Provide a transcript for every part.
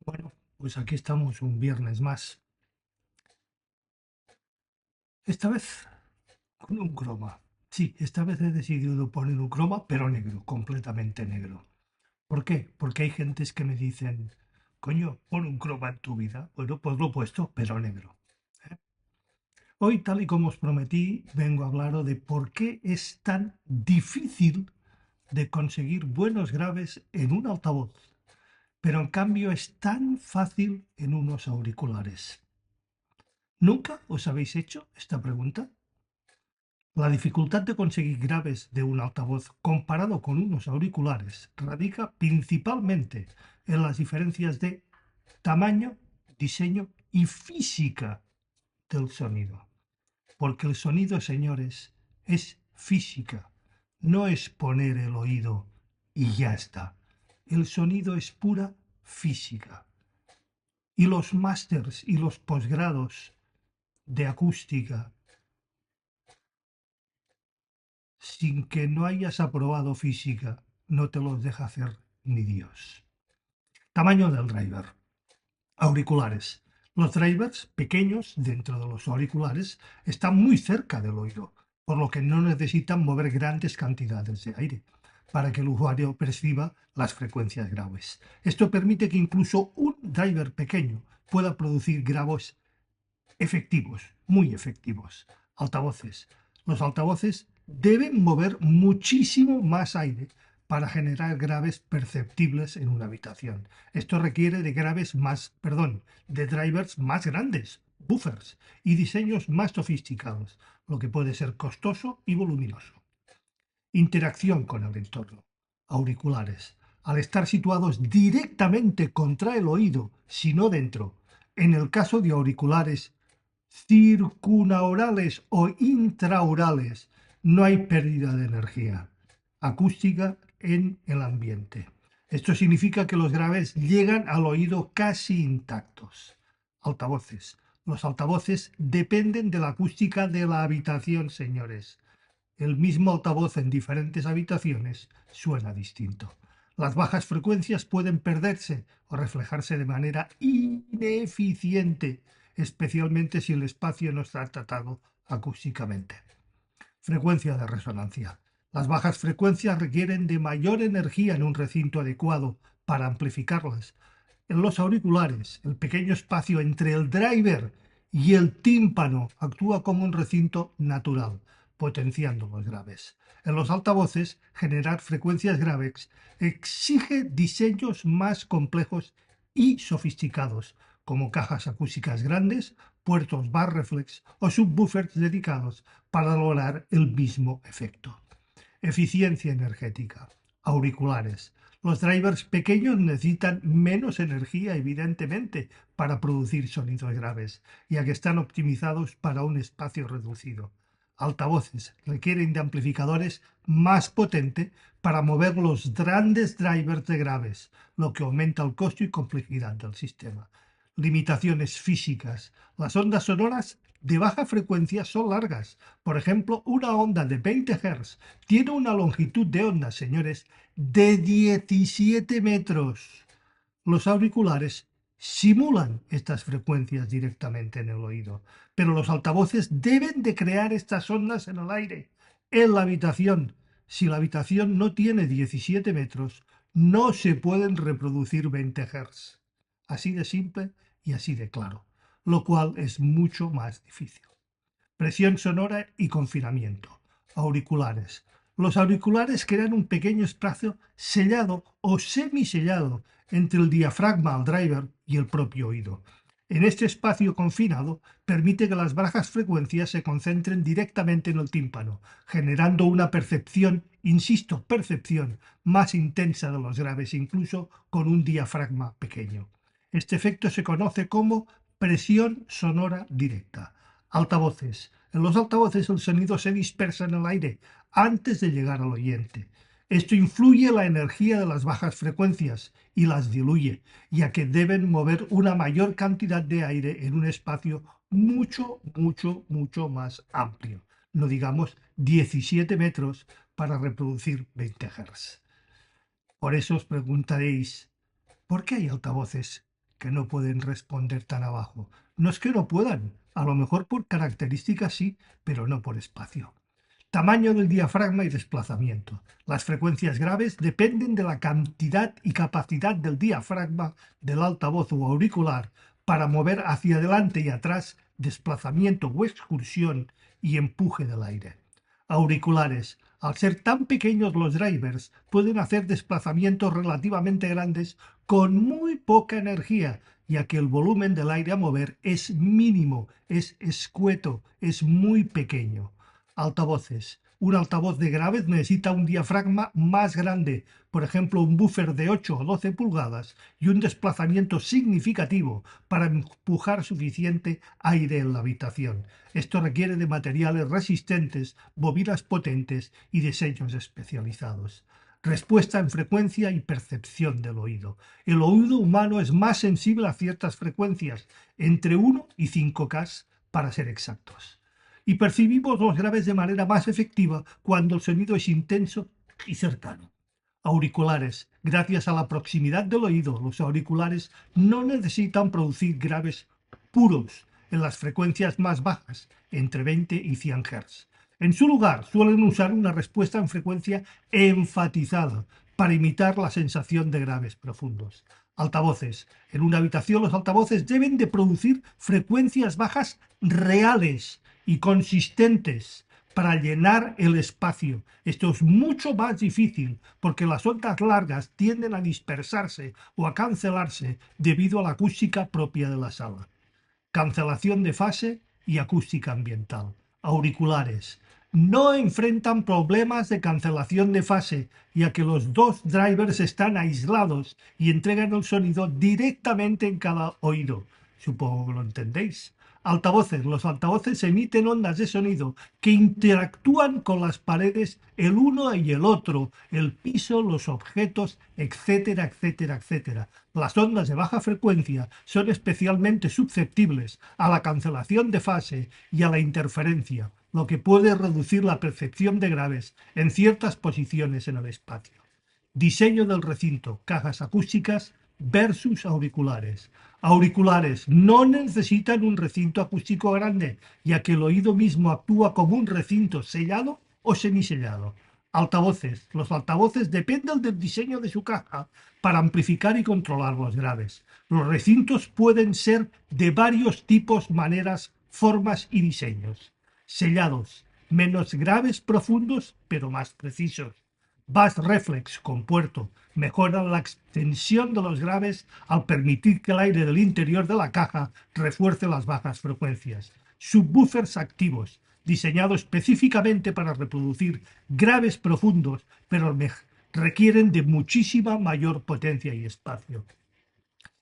Bueno, pues aquí estamos un viernes más. Esta vez con un croma. Sí, esta vez he decidido poner un croma, pero negro, completamente negro. ¿Por qué? Porque hay gentes que me dicen, coño, pon un croma en tu vida. Bueno, pues lo he puesto, pero negro. ¿Eh? Hoy, tal y como os prometí, vengo a hablaros de por qué es tan difícil de conseguir buenos graves en un altavoz, pero en cambio es tan fácil en unos auriculares. ¿Nunca os habéis hecho esta pregunta? La dificultad de conseguir graves de un altavoz comparado con unos auriculares radica principalmente en las diferencias de tamaño, diseño y física del sonido. Porque el sonido, señores, es física, no es poner el oído y ya está. El sonido es pura física. Y los másters y los posgrados de acústica sin que no hayas aprobado física, no te los deja hacer ni Dios. Tamaño del driver. Auriculares. Los drivers pequeños dentro de los auriculares están muy cerca del oído, por lo que no necesitan mover grandes cantidades de aire para que el usuario perciba las frecuencias graves. Esto permite que incluso un driver pequeño pueda producir graves efectivos, muy efectivos. Altavoces. Los altavoces deben mover muchísimo más aire para generar graves perceptibles en una habitación. Esto requiere de de drivers más grandes, buffers y diseños más sofisticados, lo que puede ser costoso y voluminoso. Interacción con el entorno. Auriculares. Al estar situados directamente contra el oído, si no dentro, en el caso de auriculares circunaurales o intraurales, no hay pérdida de energía acústica en el ambiente. Esto significa que los graves llegan al oído casi intactos. Altavoces. Los altavoces dependen de la acústica de la habitación, señores. El mismo altavoz en diferentes habitaciones suena distinto. Las bajas frecuencias pueden perderse o reflejarse de manera ineficiente, especialmente si el espacio no está tratado acústicamente. Frecuencia de resonancia. Las bajas frecuencias requieren de mayor energía en un recinto adecuado para amplificarlas. En los auriculares, el pequeño espacio entre el driver y el tímpano actúa como un recinto natural, potenciando los graves. En los altavoces, generar frecuencias graves exige diseños más complejos y sofisticados, como cajas acústicas grandes, puertos bar reflex o subwoofers dedicados para lograr el mismo efecto. Eficiencia energética. Auriculares. Los drivers pequeños necesitan menos energía, evidentemente, para producir sonidos graves, ya que están optimizados para un espacio reducido. Altavoces requieren de amplificadores más potentes para mover los grandes drivers de graves, lo que aumenta el costo y complejidad del sistema. Limitaciones físicas. Las ondas sonoras de baja frecuencia son largas. Por ejemplo, una onda de 20 Hz tiene una longitud de onda, señores, de 17 metros. Los auriculares simulan estas frecuencias directamente en el oído, pero los altavoces deben de crear estas ondas en el aire, en la habitación. Si la habitación no tiene 17 metros, no se pueden reproducir 20 Hz. Así de simple y así de claro, lo cual es mucho más difícil. Presión sonora y confinamiento. Auriculares. Los auriculares crean un pequeño espacio sellado o semisellado entre el diafragma al driver y el propio oído. En este espacio confinado permite que las bajas frecuencias se concentren directamente en el tímpano, generando una percepción, insisto, percepción más intensa de los graves, incluso con un diafragma pequeño. Este efecto se conoce como presión sonora directa. Altavoces. En los altavoces el sonido se dispersa en el aire antes de llegar al oyente. Esto influye en la energía de las bajas frecuencias y las diluye, ya que deben mover una mayor cantidad de aire en un espacio mucho más amplio. No digamos 17 metros para reproducir 20 Hz. Por eso os preguntaréis, ¿por qué hay altavoces que no pueden responder tan abajo. No es que no puedan, a lo mejor por características sí, pero no por espacio. Tamaño del diafragma y desplazamiento. Las frecuencias graves dependen de la cantidad y capacidad del diafragma del altavoz o auricular para mover hacia adelante y atrás desplazamiento o excursión y empuje del aire. Auriculares. Al ser tan pequeños los drivers, pueden hacer desplazamientos relativamente grandes con muy poca energía, ya que el volumen del aire a mover es mínimo, es escueto, es muy pequeño. Altavoces. Un altavoz de graves necesita un diafragma más grande, por ejemplo un buffer de 8 o 12 pulgadas, y un desplazamiento significativo para empujar suficiente aire en la habitación. Esto requiere de materiales resistentes, bobinas potentes y diseños especializados. Respuesta en frecuencia y percepción del oído. El oído humano es más sensible a ciertas frecuencias, entre 1 y 5K para ser exactos. Y percibimos los graves de manera más efectiva cuando el sonido es intenso y cercano. Auriculares. Gracias a la proximidad del oído, los auriculares no necesitan producir graves puros en las frecuencias más bajas, entre 20 y 100 Hz. En su lugar, suelen usar una respuesta en frecuencia enfatizada para imitar la sensación de graves profundos. Altavoces. En una habitación los altavoces deben de producir frecuencias bajas reales y consistentes para llenar el espacio. Esto es mucho más difícil porque las ondas largas tienden a dispersarse o a cancelarse debido a la acústica propia de la sala. Cancelación de fase y acústica ambiental. Auriculares. No enfrentan problemas de cancelación de fase, ya que los dos drivers están aislados y entregan el sonido directamente en cada oído. Supongo que lo entendéis. Altavoces. Los altavoces emiten ondas de sonido que interactúan con las paredes el uno y el otro, el piso, los objetos, etcétera, etcétera, etcétera. Las ondas de baja frecuencia son especialmente susceptibles a la cancelación de fase y a la interferencia, lo que puede reducir la percepción de graves en ciertas posiciones en el espacio. Diseño del recinto, cajas acústicas versus auriculares. Auriculares no necesitan un recinto acústico grande, ya que el oído mismo actúa como un recinto sellado o semisellado. Altavoces. Los altavoces dependen del diseño de su caja para amplificar y controlar los graves. Los recintos pueden ser de varios tipos, maneras, formas y diseños. Sellados. Menos graves profundos, pero más precisos. Bass Reflex con puerto mejoran la extensión de los graves al permitir que el aire del interior de la caja refuerce las bajas frecuencias. Subwoofers activos, diseñados específicamente para reproducir graves profundos, pero requieren de muchísima mayor potencia y espacio.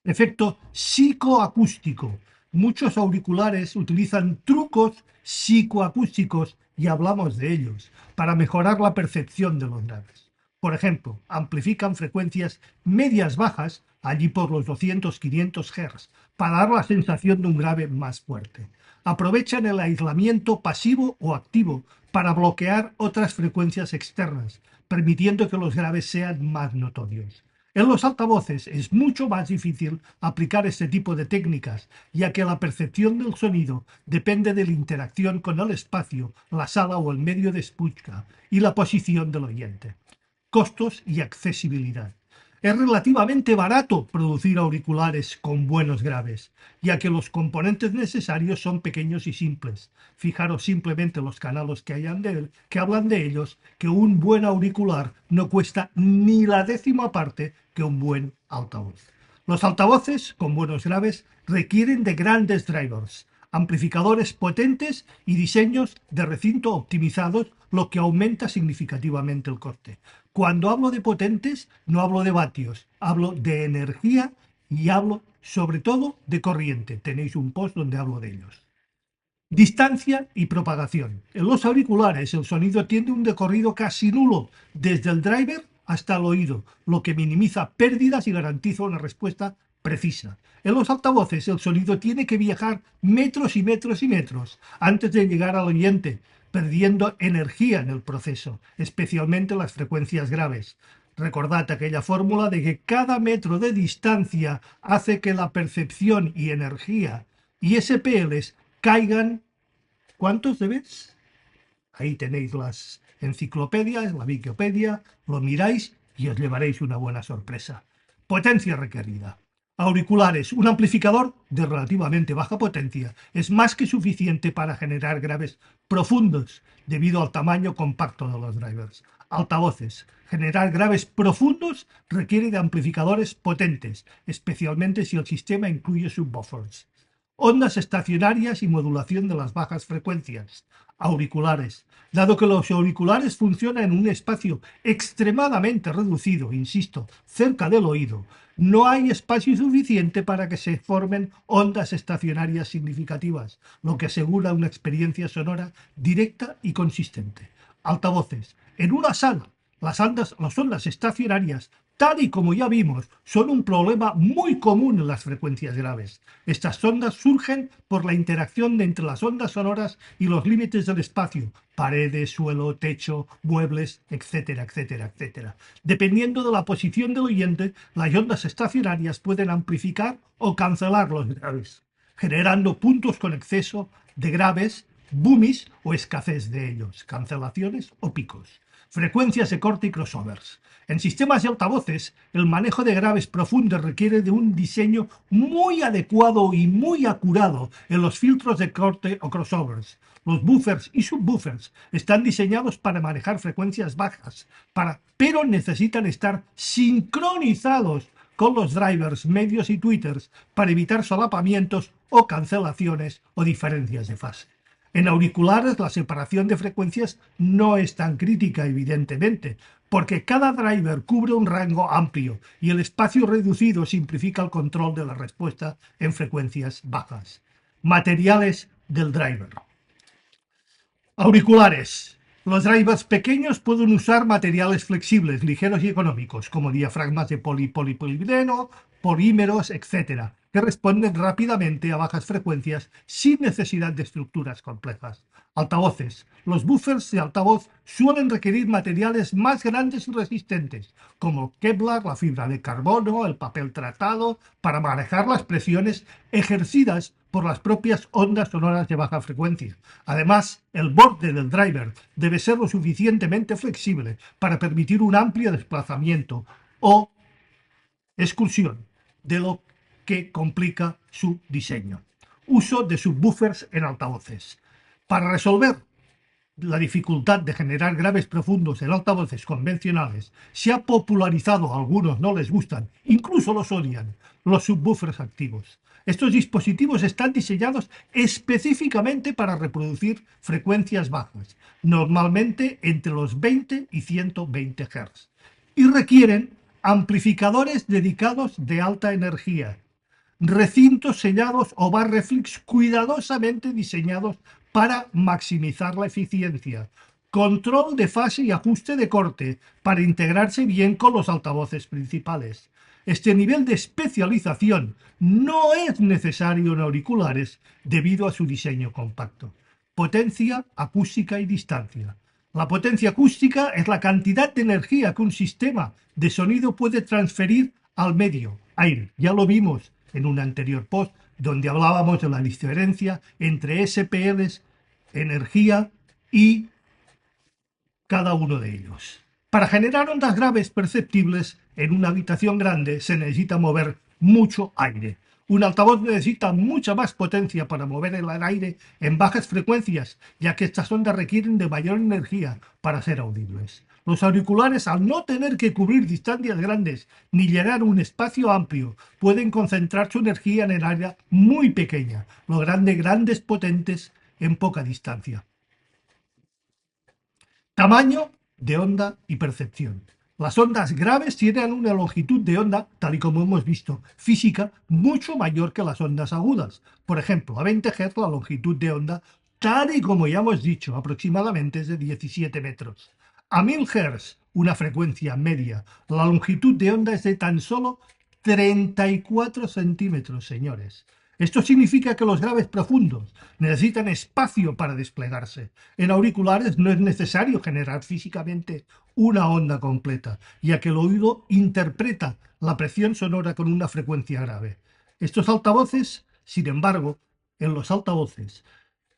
Efecto psicoacústico. Muchos auriculares utilizan trucos psicoacústicos y hablamos de ellos para mejorar la percepción de los graves. Por ejemplo, amplifican frecuencias medias bajas, allí por los 200-500 Hz, para dar la sensación de un grave más fuerte. Aprovechan el aislamiento pasivo o activo para bloquear otras frecuencias externas, permitiendo que los graves sean más notorios. En los altavoces es mucho más difícil aplicar este tipo de técnicas, ya que la percepción del sonido depende de la interacción con el espacio, la sala o el medio de escucha y la posición del oyente. Costos y accesibilidad. Es relativamente barato producir auriculares con buenos graves, ya que los componentes necesarios son pequeños y simples. Fijaros simplemente los canales que hablan de ellos, que un buen auricular no cuesta ni la décima parte que un buen altavoz. Los altavoces con buenos graves requieren de grandes drivers, amplificadores potentes y diseños de recinto optimizados, lo que aumenta significativamente el coste. Cuando hablo de potentes, no hablo de vatios, hablo de energía y hablo sobre todo de corriente. Tenéis un post donde hablo de ellos. Distancia y propagación. En los auriculares el sonido tiene un recorrido casi nulo desde el driver hasta el oído, lo que minimiza pérdidas y garantiza una respuesta precisa. En los altavoces el sonido tiene que viajar metros y metros y metros antes de llegar al oyente, perdiendo energía en el proceso, especialmente en las frecuencias graves. Recordad aquella fórmula de que cada metro de distancia hace que la percepción y energía y SPLs caigan. ¿Cuántos debes? Ahí tenéis las enciclopedias, la Wikipedia, lo miráis y os llevaréis una buena sorpresa. Potencia requerida. Auriculares. Un amplificador de relativamente baja potencia es más que suficiente para generar graves profundos debido al tamaño compacto de los drivers. Altavoces. Generar graves profundos requiere de amplificadores potentes, especialmente si el sistema incluye subwoofers. Ondas estacionarias y modulación de las bajas frecuencias. Auriculares. Dado que los auriculares funcionan en un espacio extremadamente reducido, insisto, cerca del oído, no hay espacio suficiente para que se formen ondas estacionarias significativas, lo que asegura una experiencia sonora directa y consistente. Altavoces. En una sala, las ondas estacionarias, tal y como ya vimos, son un problema muy común en las frecuencias graves. Estas ondas surgen por la interacción entre las ondas sonoras y los límites del espacio, paredes, suelo, techo, muebles, etcétera, etcétera, etcétera. Dependiendo de la posición del oyente, las ondas estacionarias pueden amplificar o cancelar los graves, generando puntos con exceso de graves, boomies o escasez de ellos, cancelaciones o picos. Frecuencias de corte y crossovers. En sistemas de altavoces, el manejo de graves profundos requiere de un diseño muy adecuado y muy acurado en los filtros de corte o crossovers. Los buffers y subwoofers están diseñados para manejar frecuencias bajas, pero necesitan estar sincronizados con los drivers, medios y tweeters para evitar solapamientos o cancelaciones o diferencias de fase. En auriculares la separación de frecuencias no es tan crítica, evidentemente, porque cada driver cubre un rango amplio y el espacio reducido simplifica el control de la respuesta en frecuencias bajas. Materiales del driver. Auriculares. Los drivers pequeños pueden usar materiales flexibles, ligeros y económicos, como diafragmas de polipropileno, polímeros, etc., que responden rápidamente a bajas frecuencias sin necesidad de estructuras complejas. Altavoces. Los buffers de altavoz suelen requerir materiales más grandes y resistentes, como Kevlar, la fibra de carbono, el papel tratado, para manejar las presiones ejercidas por las propias ondas sonoras de baja frecuencia. Además, el borde del driver debe ser lo suficientemente flexible para permitir un amplio desplazamiento o excursión, de lo que complica su diseño. Uso de subwoofers en altavoces. Para resolver la dificultad de generar graves profundos en altavoces convencionales, se ha popularizado, a algunos no les gustan, incluso los odian, los subwoofers activos. Estos dispositivos están diseñados específicamente para reproducir frecuencias bajas, normalmente entre los 20 y 120 Hz, y requieren amplificadores dedicados de alta energía, recintos sellados o barreflex cuidadosamente diseñados para maximizar la eficiencia, control de fase y ajuste de corte para integrarse bien con los altavoces principales. Este nivel de especialización no es necesario en auriculares debido a su diseño compacto. Potencia, acústica y distancia. La potencia acústica es la cantidad de energía que un sistema de sonido puede transferir al medio, aire. Ya lo vimos en un anterior post donde hablábamos de la diferencia entre SPLs, energía y cada uno de ellos. Para generar ondas graves perceptibles en una habitación grande se necesita mover mucho aire. Un altavoz necesita mucha más potencia para mover el aire en bajas frecuencias, ya que estas ondas requieren de mayor energía para ser audibles. Los auriculares, al no tener que cubrir distancias grandes ni llenar un espacio amplio, pueden concentrar su energía en el área muy pequeña, logrando grandes potentes en poca distancia. Tamaño de onda y percepción. Las ondas graves tienen una longitud de onda, tal y como hemos visto, física, mucho mayor que las ondas agudas. Por ejemplo, a 20 Hz la longitud de onda, tal y como ya hemos dicho, aproximadamente es de 17 metros. A 1000 Hz, una frecuencia media, la longitud de onda es de tan solo 34 centímetros, señores. Esto significa que los graves profundos necesitan espacio para desplegarse. En auriculares no es necesario generar físicamente una onda completa, ya que el oído interpreta la presión sonora con una frecuencia grave. Estos altavoces, sin embargo, en los altavoces,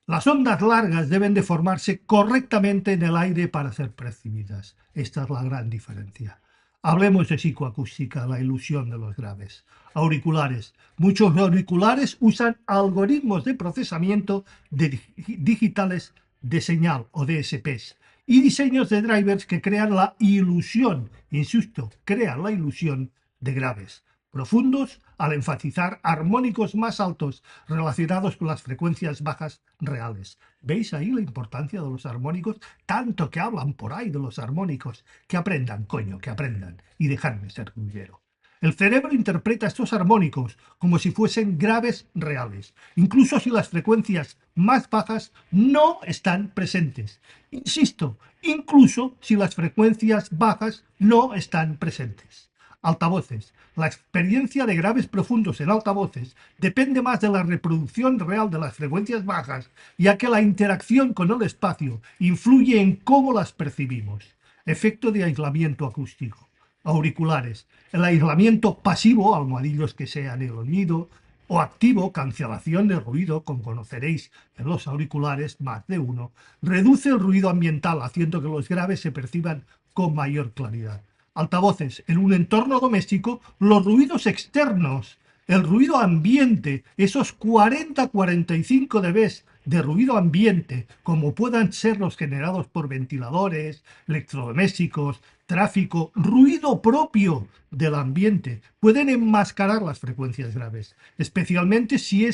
las ondas largas deben de formarse correctamente en el aire para ser percibidas. Esta es la gran diferencia. Hablemos de psicoacústica, la ilusión de los graves. Auriculares. Muchos auriculares usan algoritmos de procesamiento digitales de señal o DSPs y diseños de drivers que crean la ilusión, insisto, crean la ilusión de graves profundos al enfatizar armónicos más altos relacionados con las frecuencias bajas reales. ¿Veis ahí la importancia de los armónicos? Tanto que hablan por ahí de los armónicos. Que aprendan, coño, que aprendan. Y dejadme ser grillero. El cerebro interpreta estos armónicos como si fuesen graves reales, incluso si las frecuencias más bajas no están presentes. Insisto, incluso si las frecuencias bajas no están presentes. Altavoces. La experiencia de graves profundos en altavoces depende más de la reproducción real de las frecuencias bajas, ya que la interacción con el espacio influye en cómo las percibimos. Efecto de aislamiento acústico. Auriculares. El aislamiento pasivo, almohadillos que sean el oído, o activo, cancelación de ruido, como conoceréis en los auriculares, más de uno, reduce el ruido ambiental, haciendo que los graves se perciban con mayor claridad. Altavoces. En un entorno doméstico, los ruidos externos, el ruido ambiente, esos 40-45 dB de ruido ambiente, como puedan ser los generados por ventiladores, electrodomésticos, tráfico, ruido propio del ambiente, pueden enmascarar las frecuencias graves, especialmente si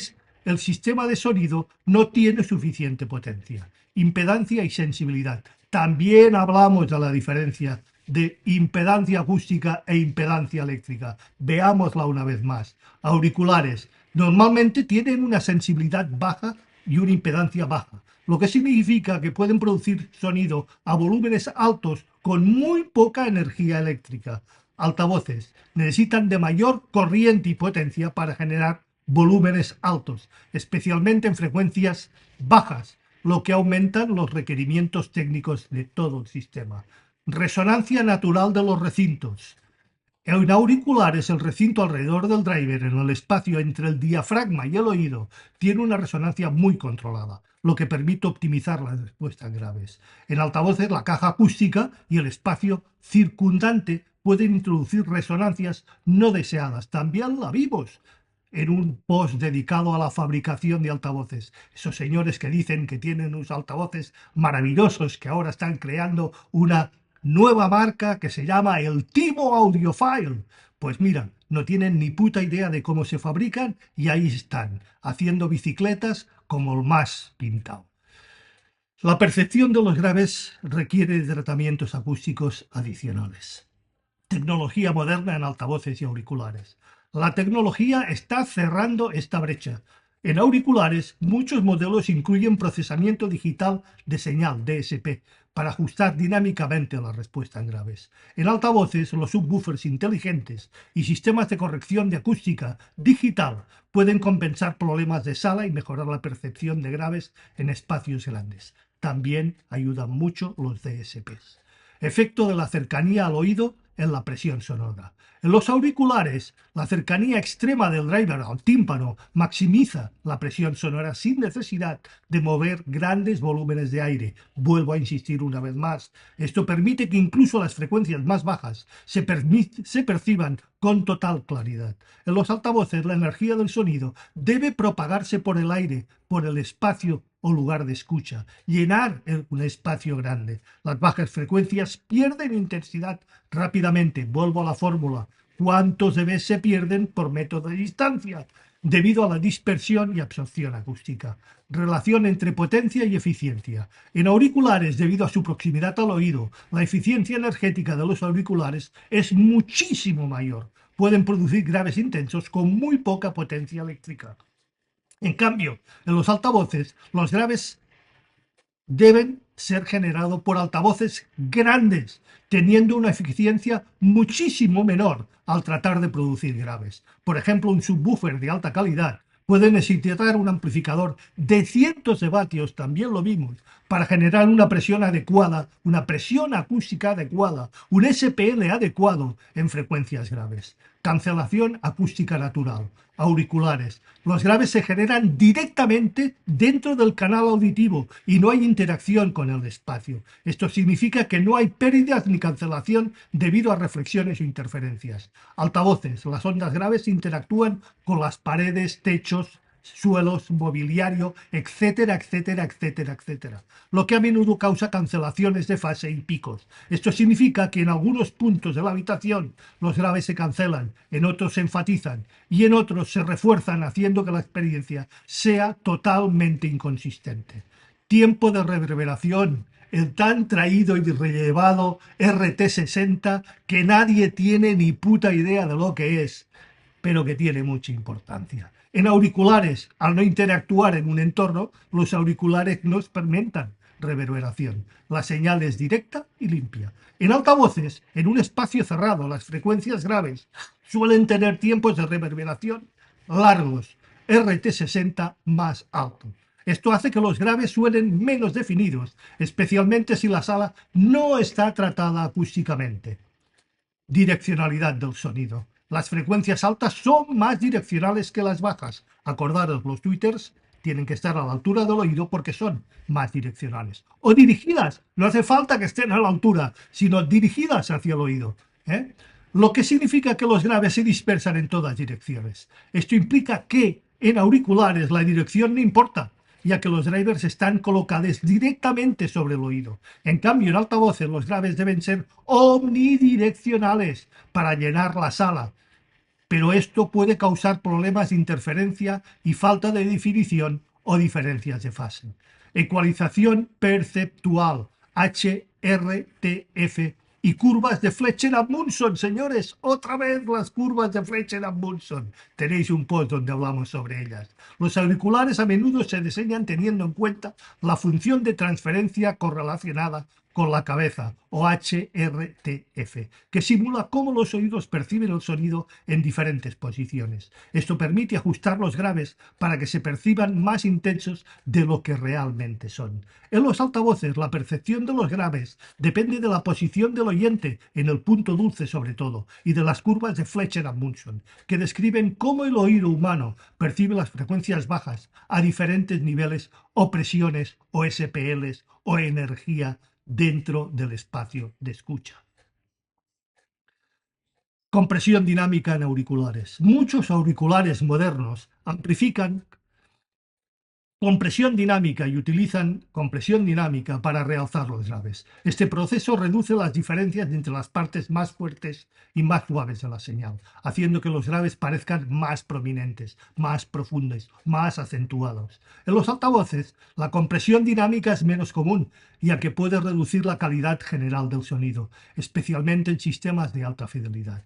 el sistema de sonido no tiene suficiente potencia. Impedancia y sensibilidad. También hablamos de la diferencia de impedancia acústica e impedancia eléctrica. Veámosla una vez más. Auriculares normalmente tienen una sensibilidad baja y una impedancia baja, lo que significa que pueden producir sonido a volúmenes altos con muy poca energía eléctrica. Altavoces necesitan de mayor corriente y potencia para generar volúmenes altos, especialmente en frecuencias bajas, lo que aumenta los requerimientos técnicos de todo el sistema. Resonancia natural de los recintos. En auriculares, el recinto alrededor del driver, en el espacio entre el diafragma y el oído, tiene una resonancia muy controlada, lo que permite optimizar las respuestas graves. En altavoces, la caja acústica y el espacio circundante pueden introducir resonancias no deseadas. También la vimos en un post dedicado a la fabricación de altavoces. Esos señores que dicen que tienen unos altavoces maravillosos, que ahora están creando una nueva marca que se llama el Timo Audiophile. Pues mira, no tienen ni puta idea de cómo se fabrican y ahí están, haciendo bicicletas como el más pintado. La percepción de los graves requiere de tratamientos acústicos adicionales. Tecnología moderna en altavoces y auriculares. La tecnología está cerrando esta brecha. En auriculares, muchos modelos incluyen procesamiento digital de señal, DSP, para ajustar dinámicamente la respuesta en graves. En altavoces, los subwoofers inteligentes y sistemas de corrección de acústica digital pueden compensar problemas de sala y mejorar la percepción de graves en espacios grandes. También ayudan mucho los DSPs. Efecto de la cercanía al oído en la presión sonora. En los auriculares, la cercanía extrema del driver al tímpano maximiza la presión sonora sin necesidad de mover grandes volúmenes de aire. Vuelvo a insistir una vez más. Esto permite que incluso las frecuencias más bajas se perciban con total claridad. En los altavoces, la energía del sonido debe propagarse por el aire, por el espacio o lugar de escucha, llenar un espacio grande. Las bajas frecuencias pierden intensidad rápidamente. Vuelvo a la fórmula. ¿Cuántos dB se pierden por método de distancia? Debido a la dispersión y absorción acústica. Relación entre potencia y eficiencia. En auriculares, debido a su proximidad al oído, la eficiencia energética de los auriculares es muchísimo mayor. Pueden producir graves intensos con muy poca potencia eléctrica. En cambio, en los altavoces, los graves deben ser generados por altavoces grandes, teniendo una eficiencia muchísimo menor al tratar de producir graves. Por ejemplo, un subwoofer de alta calidad Pueden necesitar un amplificador de cientos de vatios, también lo vimos, para generar una presión adecuada, una presión acústica adecuada, un SPL adecuado en frecuencias graves. Cancelación acústica natural, auriculares. Los graves se generan directamente dentro del canal auditivo y no hay interacción con el espacio. Esto significa que no hay pérdidas ni cancelación debido a reflexiones o interferencias. Altavoces. Las ondas graves interactúan con las paredes, techos, suelos, mobiliario, etcétera, etcétera, etcétera, etcétera, lo que a menudo causa cancelaciones de fase y picos. Esto significa que en algunos puntos de la habitación los graves se cancelan, en otros se enfatizan y en otros se refuerzan, haciendo que la experiencia sea totalmente inconsistente. Tiempo de reverberación, el tan traído y relevado RT60 que nadie tiene ni puta idea de lo que es, pero que tiene mucha importancia. En auriculares, al no interactuar en un entorno, los auriculares no experimentan reverberación. La señal es directa y limpia. En altavoces, en un espacio cerrado, las frecuencias graves suelen tener tiempos de reverberación largos, RT60 más alto. Esto hace que los graves suenen menos definidos, especialmente si la sala no está tratada acústicamente. Direccionalidad del sonido. Las frecuencias altas son más direccionales que las bajas. Acordaros, los tweeters tienen que estar a la altura del oído porque son más direccionales. O dirigidas. No hace falta que estén a la altura, sino dirigidas hacia el oído. Lo que significa que los graves se dispersan en todas direcciones. Esto implica que en auriculares la dirección no importa, ya que los drivers están colocados directamente sobre el oído. En cambio, en altavoces los graves deben ser omnidireccionales para llenar la sala, pero esto puede causar problemas de interferencia y falta de definición o diferencias de fase. Ecualización perceptual, HRTF, y curvas de Fletcher-Munson, señores, otra vez las curvas de Fletcher-Munson. Tenéis un post donde hablamos sobre ellas. Los auriculares a menudo se diseñan teniendo en cuenta la función de transferencia correlacionada con la cabeza, o HRTF, que simula cómo los oídos perciben el sonido en diferentes posiciones. Esto permite ajustar los graves para que se perciban más intensos de lo que realmente son. En los altavoces, la percepción de los graves depende de la posición del oyente, en el punto dulce sobre todo, y de las curvas de Fletcher-Munson, que describen cómo el oído humano percibe las frecuencias bajas a diferentes niveles o presiones o SPLs o energía dentro del espacio de escucha. Compresión dinámica en auriculares. Muchos auriculares modernos amplifican compresión dinámica y utilizan compresión dinámica para realzar los graves. Este proceso reduce las diferencias entre las partes más fuertes y más suaves de la señal, haciendo que los graves parezcan más prominentes, más profundos, más acentuados. En los altavoces, la compresión dinámica es menos común, ya que puede reducir la calidad general del sonido, especialmente en sistemas de alta fidelidad.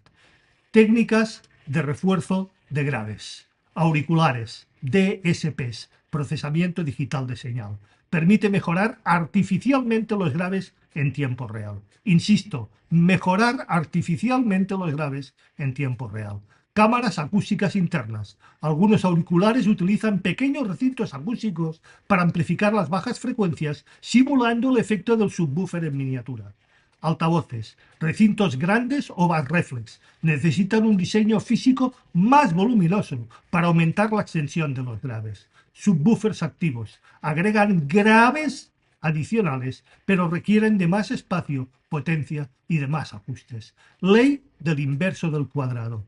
Técnicas de refuerzo de graves. Auriculares, DSPs, procesamiento digital de señal. Permite mejorar artificialmente los graves en tiempo real. Insisto, mejorar artificialmente los graves en tiempo real. Cámaras acústicas internas. Algunos auriculares utilizan pequeños recintos acústicos para amplificar las bajas frecuencias, simulando el efecto del subwoofer en miniatura. Altavoces, recintos grandes o bass reflex, necesitan un diseño físico más voluminoso para aumentar la extensión de los graves. Subwoofers activos, agregan graves adicionales, pero requieren de más espacio, potencia y de más ajustes. Ley del inverso del cuadrado.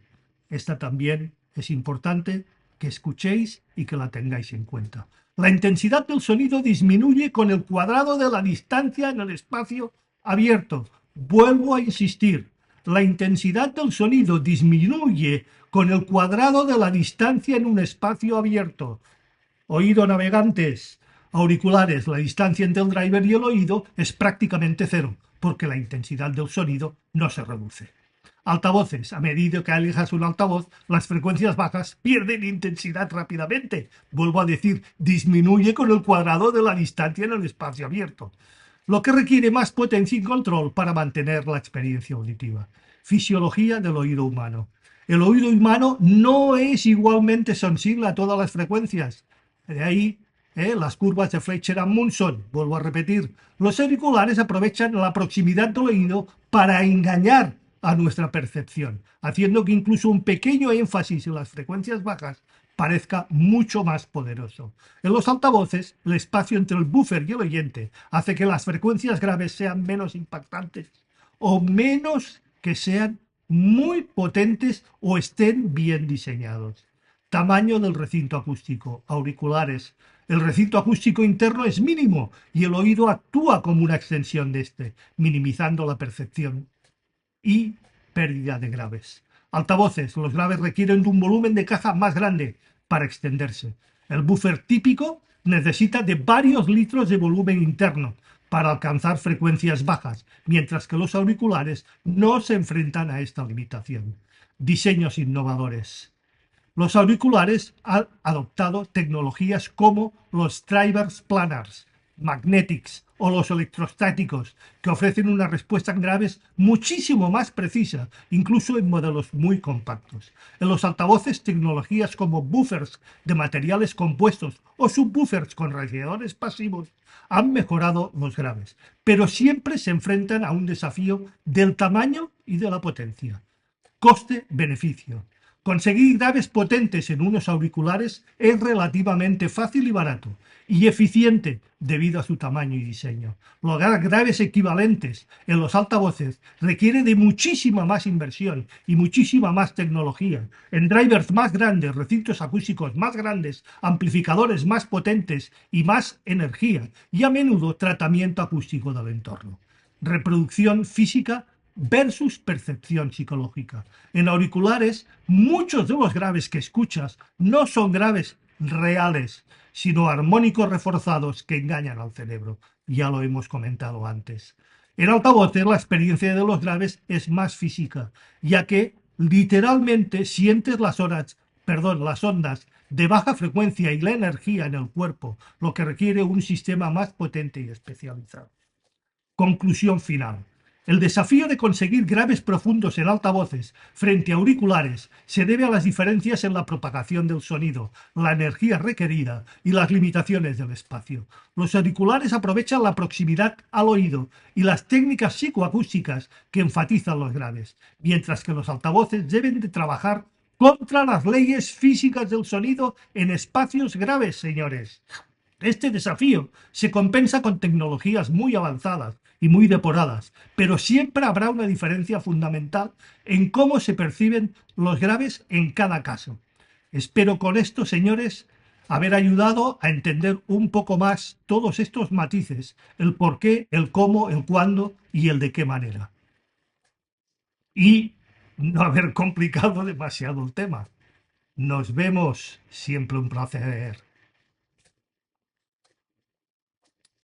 Esta también es importante que escuchéis y que la tengáis en cuenta. La intensidad del sonido disminuye con el cuadrado de la distancia en el espacio abierto. Vuelvo a insistir, la intensidad del sonido disminuye con el cuadrado de la distancia en un espacio abierto. Oído navegantes, auriculares, la distancia entre el driver y el oído es prácticamente cero, porque la intensidad del sonido no se reduce. Altavoces, a medida que alejas un altavoz, las frecuencias bajas pierden intensidad rápidamente. Vuelvo a decir, disminuye con el cuadrado de la distancia en el espacio abierto, lo que requiere más potencia y control para mantener la experiencia auditiva. Fisiología del oído humano. El oído humano no es igualmente sensible a todas las frecuencias. De ahí las curvas de Fletcher-Munson. Vuelvo a repetir, los auriculares aprovechan la proximidad del oído para engañar a nuestra percepción, haciendo que incluso un pequeño énfasis en las frecuencias bajas parezca mucho más poderoso. En los altavoces, el espacio entre el buffer y el oyente hace que las frecuencias graves sean menos impactantes o menos que sean muy potentes o estén bien diseñados. Tamaño del recinto acústico, auriculares. El recinto acústico interno es mínimo y el oído actúa como una extensión de este, minimizando la percepción y pérdida de graves. Altavoces. Los graves requieren de un volumen de caja más grande para extenderse. El buffer típico necesita de varios litros de volumen interno para alcanzar frecuencias bajas, mientras que los auriculares no se enfrentan a esta limitación. Diseños innovadores. Los auriculares han adoptado tecnologías como los drivers planars, magnetics o los electrostáticos, que ofrecen una respuesta en graves muchísimo más precisa, incluso en modelos muy compactos. En los altavoces, tecnologías como buffers de materiales compuestos o subwoofers con radiadores pasivos han mejorado los graves, pero siempre se enfrentan a un desafío del tamaño y de la potencia. Coste-beneficio. Conseguir graves potentes en unos auriculares es relativamente fácil y barato, y eficiente debido a su tamaño y diseño. Lograr graves equivalentes en los altavoces requiere de muchísima más inversión y muchísima más tecnología, en drivers más grandes, recintos acústicos más grandes, amplificadores más potentes y más energía, y a menudo tratamiento acústico del entorno. Reproducción física versus percepción psicológica. En auriculares, muchos de los graves que escuchas no son graves reales, sino armónicos reforzados que engañan al cerebro. Ya lo hemos comentado antes. En altavoces, la experiencia de los graves es más física, ya que literalmente sientes las ondas de baja frecuencia y la energía en el cuerpo, lo que requiere un sistema más potente y especializado. Conclusión final. El desafío de conseguir graves profundos en altavoces frente a auriculares se debe a las diferencias en la propagación del sonido, la energía requerida y las limitaciones del espacio. Los auriculares aprovechan la proximidad al oído y las técnicas psicoacústicas que enfatizan los graves, mientras que los altavoces deben de trabajar contra las leyes físicas del sonido en espacios graves, señores. Este desafío se compensa con tecnologías muy avanzadas y muy depuradas, pero siempre habrá una diferencia fundamental en cómo se perciben los graves en cada caso. Espero con esto, señores, haber ayudado a entender un poco más todos estos matices, el por qué, el cómo, el cuándo y el de qué manera. Y no haber complicado demasiado el tema. Nos vemos, siempre un placer.